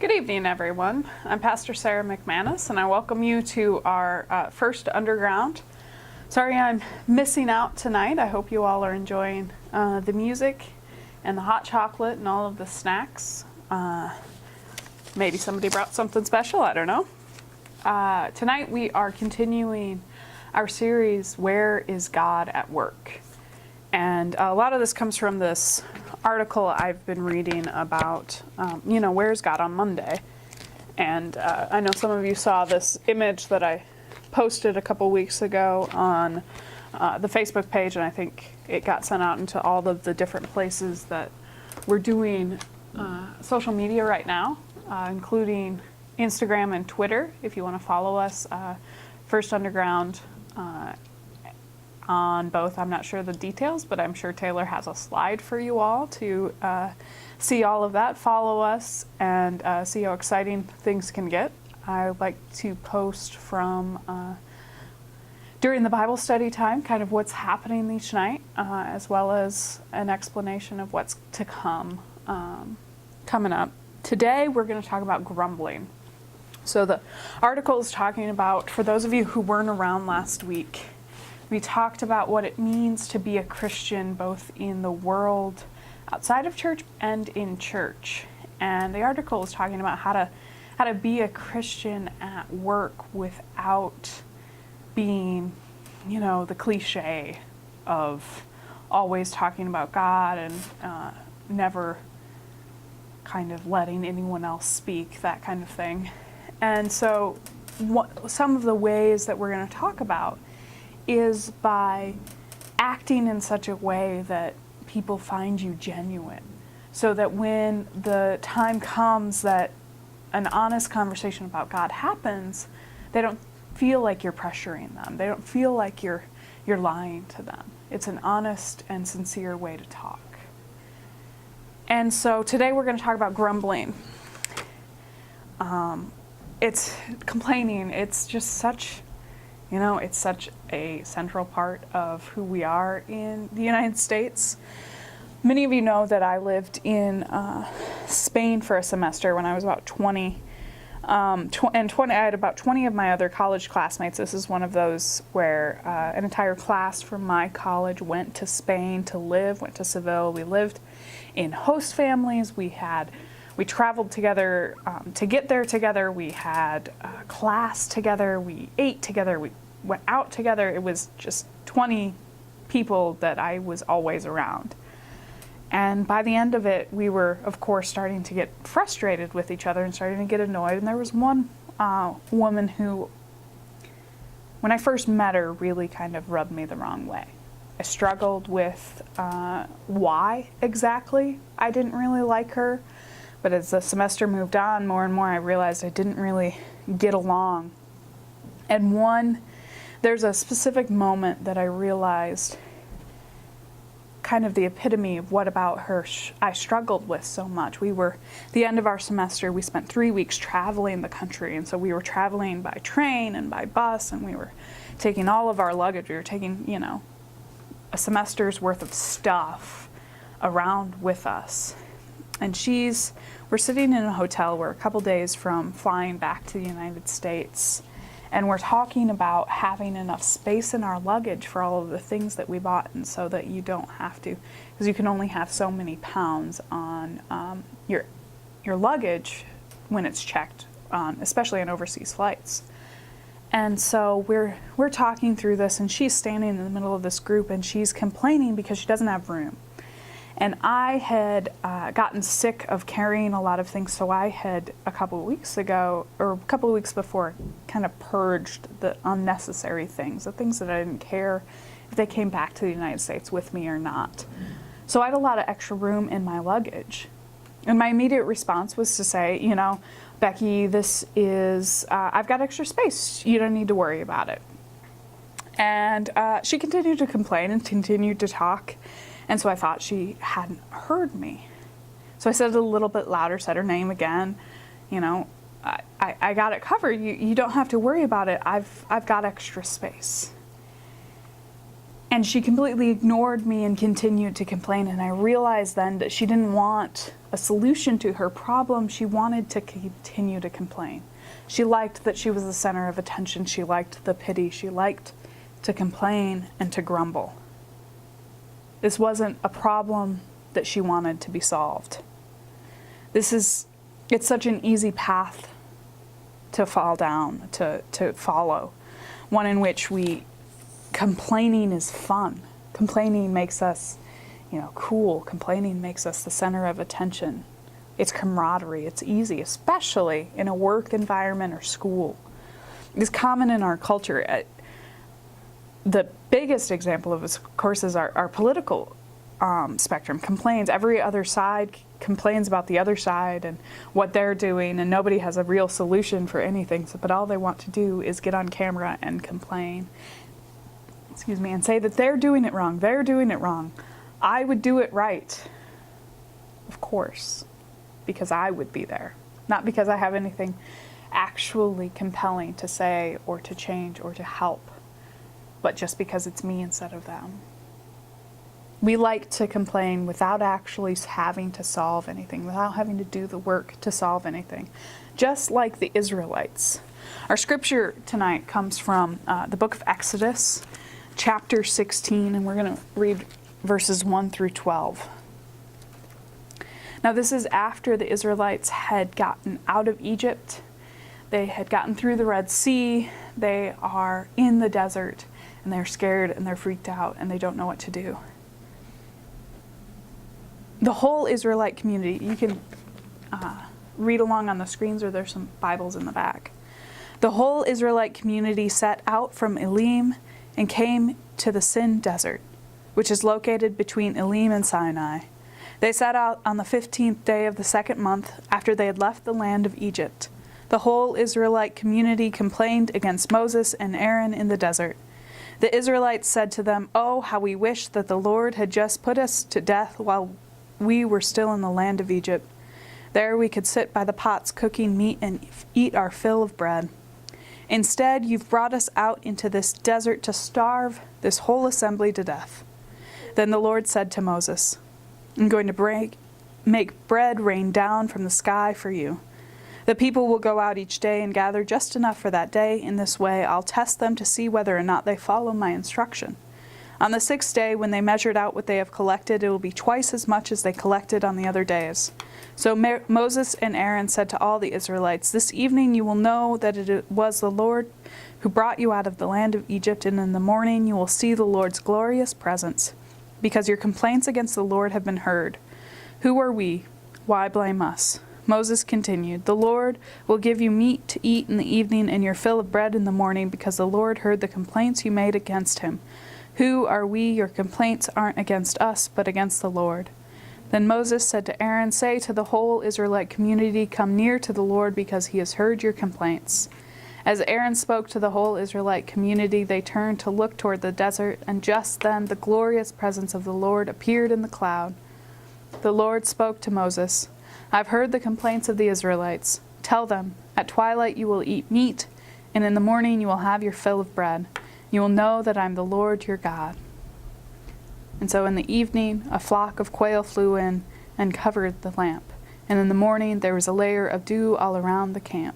Good evening, everyone. I'm Pastor Sarah McManus, and I welcome you to our first Underground. Sorry I'm missing out tonight. I hope you all are enjoying the music and the hot chocolate and all of the snacks. Maybe somebody brought something special, I don't know. Tonight we are continuing our series, Where is God at Work? And a lot of this comes from this article I've been reading about, where's God on Monday? And I know some of you saw this image that I posted a couple weeks ago on the Facebook page, and I think it got sent out into all of the different places that we're doing social media right now, including Instagram and Twitter. If you want to follow us, First Underground on both. I'm not sure the details, but I'm sure Taylor has a slide for you all to see all of that. Follow us and see how exciting things can get. I like to post from during the Bible study time, kind of what's happening each night, as well as an explanation of what's to come coming up. Today we're going to talk about grumbling. So the article is talking about, for those of you who weren't around last week, we talked about what it means to be a Christian both in the world outside of church and in church. And the article is talking about how to be a Christian at work without being, the cliche of always talking about God and never kind of letting anyone else speak, that kind of thing. And so some of the ways that we're going to talk about is by acting in such a way that people find you genuine, so that when the time comes that an honest conversation about God happens, they don't feel like you're pressuring them. They don't feel like you're lying to them. It's an honest and sincere way to talk. And so today we're going to talk about grumbling. It's complaining. It's just such a central part of who we are in the United States. Many of you know that I lived in Spain for a semester when I was about 20. I had about 20 of my other college classmates. This is one of those where an entire class from my college went to Spain to live, went to Seville. We lived in host families. We traveled together to get there together. We had class together. We ate together. We went out together. It was just 20 people that I was always around. And by the end of it, we were, of course, starting to get frustrated with each other and starting to get annoyed. And there was one woman who, when I first met her, really kind of rubbed me the wrong way. I struggled with why exactly I didn't really like her. But as the semester moved on, more and more I realized I didn't really get along. And there's a specific moment that I realized kind of the epitome of what about her I struggled with so much. The end of our semester, we spent 3 weeks traveling the country. And so we were traveling by train and by bus, and we were taking all of our luggage. We were taking, a semester's worth of stuff around with us. And we're sitting in a hotel. We're a couple days from flying back to the United States. And we're talking about having enough space in our luggage for all of the things that we bought, and so that you don't have to, because you can only have so many pounds on your luggage when it's checked, especially on overseas flights. And so we're talking through this, and she's standing in the middle of this group, and she's complaining because she doesn't have room. And I had gotten sick of carrying a lot of things, so I had a couple of weeks before, kind of purged the unnecessary things, the things that I didn't care if they came back to the United States with me or not. So I had a lot of extra room in my luggage. And my immediate response was to say, Becky, I've got extra space. You don't need to worry about it. And she continued to complain and continued to talk. And so I thought she hadn't heard me. So I said it a little bit louder, said her name again. I got it covered. You don't have to worry about it. I've got extra space. And she completely ignored me and continued to complain. And I realized then that she didn't want a solution to her problem, she wanted to continue to complain. She liked that she was the center of attention. She liked the pity. She liked to complain and to grumble. This wasn't a problem that she wanted to be solved. It's such an easy path to fall down, to follow. One in which complaining is fun. Complaining makes us, cool. Complaining makes us the center of attention. It's camaraderie. It's easy, especially in a work environment or school. It's common in our culture. The biggest example of this, of course, is our political spectrum. Complains. Every other side complains about the other side and what they're doing, and nobody has a real solution for anything. But all they want to do is get on camera and complain. And say that they're doing it wrong. They're doing it wrong. I would do it right. Of course, because I would be there. Not because I have anything actually compelling to say or to change or to help, but just because it's me instead of them. We like to complain without actually having to solve anything, without having to do the work to solve anything, just like the Israelites. Our scripture tonight comes from the book of Exodus, chapter 16, and we're going to read verses 1 through 12. Now, this is after the Israelites had gotten out of Egypt. They had gotten through the Red Sea. They are in the desert, and they're scared, and they're freaked out, and they don't know what to do. The whole Israelite community, you can read along on the screens, or there's some Bibles in the back. The whole Israelite community set out from Elim and came to the Sin Desert, which is located between Elim and Sinai. They set out on the 15th day of the second month after they had left the land of Egypt. The whole Israelite community complained against Moses and Aaron in the desert. The Israelites said to them, "Oh, how we wish that the Lord had just put us to death while we were still in the land of Egypt. There we could sit by the pots cooking meat and eat our fill of bread. Instead, you've brought us out into this desert to starve this whole assembly to death." Then the Lord said to Moses, "I'm going to make bread rain down from the sky for you. The people will go out each day and gather just enough for that day. In this way, I'll test them to see whether or not they follow my instruction. On the 6th day, when they measured out what they have collected, it will be twice as much as they collected on the other days." So Moses and Aaron said to all the Israelites, "This evening you will know that it was the Lord who brought you out of the land of Egypt, and in the morning you will see the Lord's glorious presence, because your complaints against the Lord have been heard. Who are we? Why blame us?" Moses continued, "The Lord will give you meat to eat in the evening and your fill of bread in the morning, because the Lord heard the complaints you made against him. Who are we? Your complaints aren't against us, but against the Lord." Then Moses said to Aaron, "Say to the whole Israelite community, 'Come near to the Lord, because he has heard your complaints.'" As Aaron spoke to the whole Israelite community, they turned to look toward the desert, and just then the glorious presence of the Lord appeared in the cloud. The Lord spoke to Moses, "I've heard the complaints of the Israelites. Tell them, at twilight you will eat meat, and in the morning you will have your fill of bread. You will know that I am the Lord your God." And so in the evening a flock of quail flew in and covered the lamp, and in the morning there was a layer of dew all around the camp.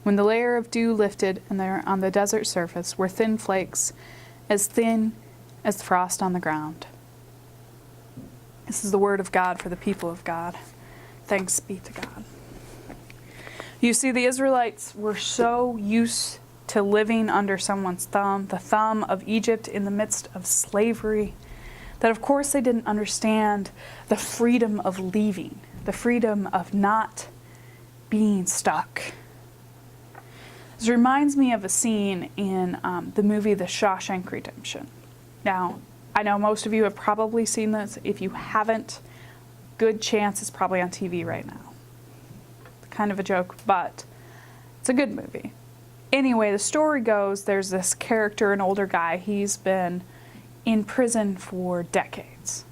When the layer of dew lifted, and there on the desert surface were thin flakes, as thin as frost on the ground. This is the word of God for the people of God. Thanks be to God. You see, the Israelites were so used to living under someone's thumb, the thumb of Egypt in the midst of slavery, that of course they didn't understand the freedom of leaving, the freedom of not being stuck. This reminds me of a scene in the movie The Shawshank Redemption. Now, I know most of you have probably seen this. If you haven't, good chance it's probably on TV right now. Kind of a joke, but it's a good movie. Anyway, the story goes, there's this character, an older guy. He's been in prison for decades.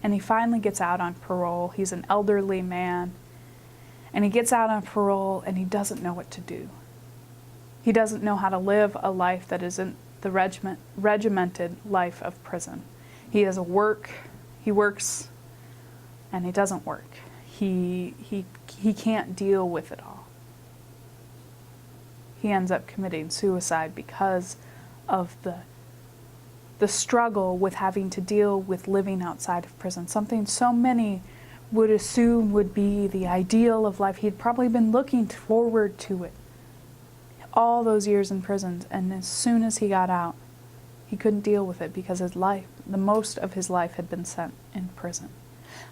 And he finally gets out on parole. He's an elderly man. And he gets out on parole and he doesn't know what to do. He doesn't know how to live a life that isn't the regimented life of prison. He has a work, he works, and he doesn't work. he can't deal with it all. He ends up committing suicide because of the struggle with having to deal with living outside of prison, something so many would assume would be the ideal of life. He'd probably been looking forward to it all those years in prison, and as soon as he got out, he couldn't deal with it because his life, the most of his life, had been spent in prison.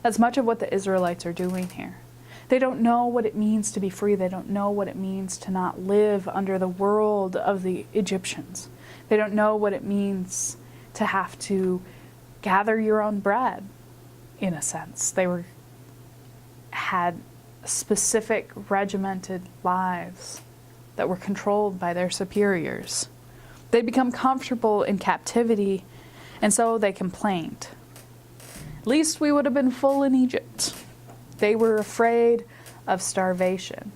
That's much of what the Israelites are doing here. They don't know what it means to be free. They don't know what it means to not live under the world of the Egyptians. They don't know what it means to have to gather your own bread, in a sense. They had specific regimented lives that were controlled by their superiors. They'd become comfortable in captivity, and so they complained. At least we would have been full in Egypt. They were afraid of starvation,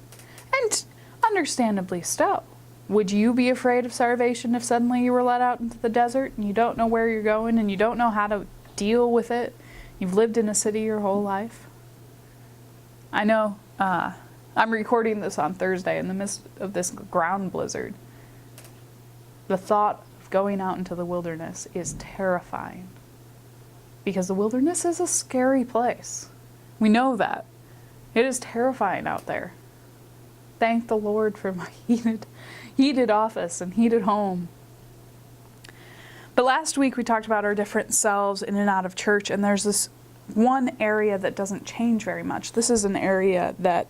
and understandably so. Would you be afraid of starvation if suddenly you were let out into the desert and you don't know where you're going and you don't know how to deal with it? You've lived in a city your whole life. I know I'm recording this on Thursday in the midst of this ground blizzard. The thought of going out into the wilderness is terrifying because the wilderness is a scary place. We know that. It is terrifying out there. Thank the Lord for my heated office and heated home. But last week we talked about our different selves in and out of church, and there's this one area that doesn't change very much. This is an area that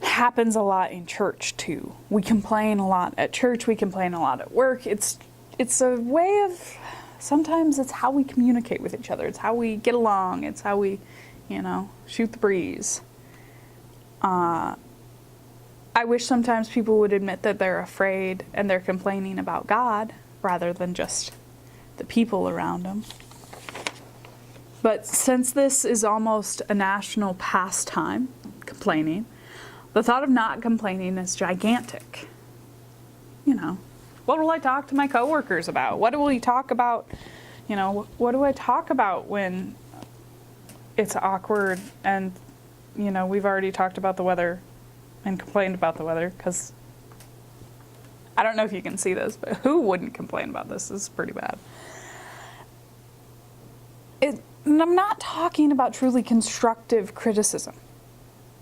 happens a lot in church too. We complain a lot at church, we complain a lot at work. It's a way of, sometimes it's how we communicate with each other. It's how we get along. It's how we, shoot the breeze. I wish sometimes people would admit that they're afraid and they're complaining about God rather than just the people around them. But since this is almost a national pastime, complaining, the thought of not complaining is gigantic. What will I talk to my coworkers about? What do we talk about? What do I talk about when it's awkward and, we've already talked about the weather and complained about the weather, because I don't know if you can see this, but who wouldn't complain about this? This is pretty bad. And I'm not talking about truly constructive criticism,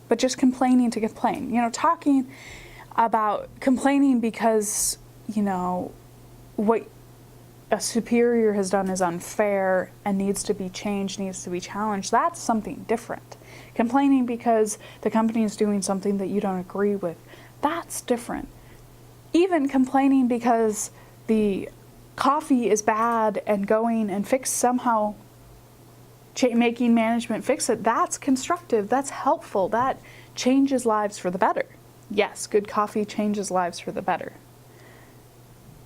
but just complaining to complain. Talking about complaining because, what a superior has done is unfair and needs to be changed, needs to be challenged. That's something different. Complaining because the company is doing something that you don't agree with, that's different. Even complaining because the coffee is bad and going and somehow making management fix it, that's constructive, that's helpful, that changes lives for the better. Yes, good coffee changes lives for the better.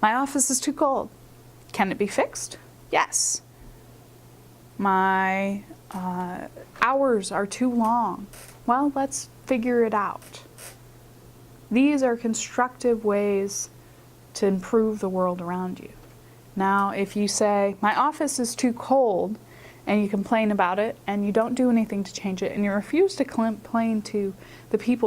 My office is too cold. Can it be fixed? Yes. My hours are too long. Well, let's figure it out. These are constructive ways to improve the world around you. Now, if you say, my office is too cold, and you complain about it, and you don't do anything to change it, and you refuse to complain to the people